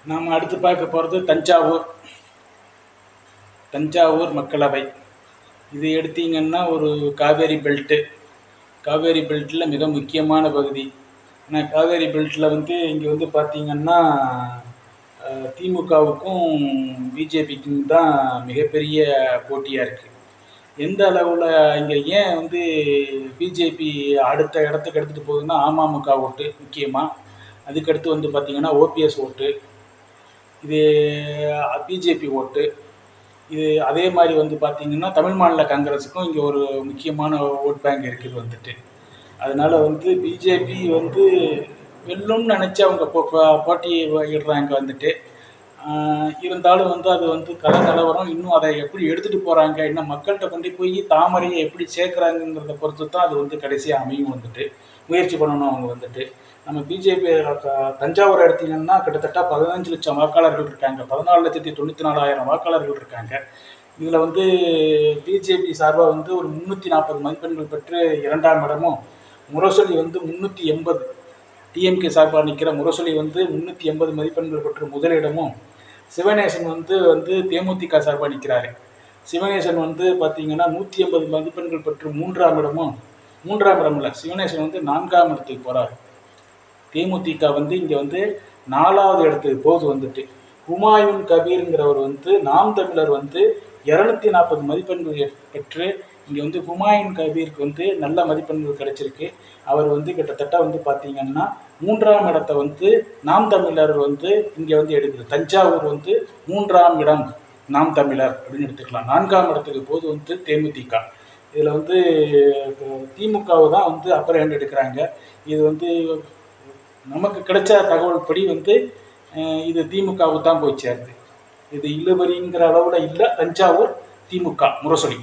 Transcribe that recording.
நாம் அடுத்து பார்க்க போகிறது தஞ்சாவூர் மக்களவை. இது எடுத்தீங்கன்னா ஒரு காவேரி பெல்ட்டில் மிக முக்கியமான பகுதி. ஆனால் காவேரி பெல்ட்டில் இங்கே பார்த்தீங்கன்னா திமுகவுக்கும் பிஜேபிக்கும் தான் மிகப்பெரிய போட்டியாக இருக்குது. எந்த அளவில் இங்கே ஏன் பிஜேபி அடுத்த இடத்துக்கு எடுத்துகிட்டு போகுதுன்னா அமமுக ஓட்டு முக்கியமாக, அதுக்கடுத்து பார்த்திங்கன்னா ஓபிஎஸ் ஓட்டு, இது பிஜேபி ஓட்டு, இது அதே மாதிரி பார்த்திங்கன்னா தமிழ் மாநில காங்கிரஸுக்கும் இங்கே ஒரு முக்கியமான ஓட் பேங்க் இருக்குது. அதனால் பிஜேபி வெல்லும்னு நினச்சி அவங்க போட்டி இடுறாங்க. இருந்தாலும் அது கல நிலவரம் இன்னும் அதை எப்படி எடுத்துகிட்டு போகிறாங்க, இன்னும் மக்கள்கிட்ட கொண்டு போய் தாமரையை எப்படி சேர்க்குறாங்கிறத பொறுத்து தான் அது கடைசியாக அமையும். முயற்சி பண்ணணும் அவங்க. நம்ம பிஜேபி தஞ்சாவூர் எடுத்தீங்கன்னா கிட்டத்தட்ட 15 லட்சம் வாக்காளர்கள் இருக்காங்க, 14,94,000 வாக்காளர்கள் இருக்காங்க. இதில் பிஜேபி சார்பாக ஒரு 340 மதிப்பெண்கள் பெற்று 2ஆம் இடமும், முரசொலி 380, டிஎம்கே சார்பாக நிற்கிற முரசொலி 380 மதிப்பெண்கள் பெற்று முதலிடமும், சிவனேசன் தேமுதிக சார்பாக நிற்கிறாரு. சிவனேசன் பார்த்தீங்கன்னா 180 மதிப்பெண்கள் பெற்று 3ஆம் இடமும், 3ஆம் இடம் இல்லை, சிவனேசன் 4ஆம் இடத்துக்கு போகிறாரு. தேமுதிக இங்கே 4ஆவது இடத்துக்கு போகுது. ஹுமாயூன் கபீருங்கிறவர் நாம் தமிழர் 240 மதிப்பெண்கள் பெற்று இங்கே ஹுமாயூன் கபீருக்கு நல்ல மதிப்பெண்கள் கிடைச்சிருக்கு. அவர் கிட்டத்தட்ட பார்த்தீங்கன்னா 3ஆம் இடத்தை நாம் தமிழர் இங்கே எடுக்குது. தஞ்சாவூர் 3ஆம் இடம் நாம் தமிழர் அப்படின்னு எடுத்துக்கலாம். 4ஆம் இடத்துக்கு போது தேமுதிக. இதில் திமுகவை தான் அப்பர் ஹேண்ட் எடுக்கிறாங்க. இது நமக்கு கிடைச்ச தகவல் படி இது திமுகவுக்கு தான் போய் சேருது. இது இழுபறிங்கிற அளவில் இல்லை. தஞ்சாவூர் திமுக முரசொலி.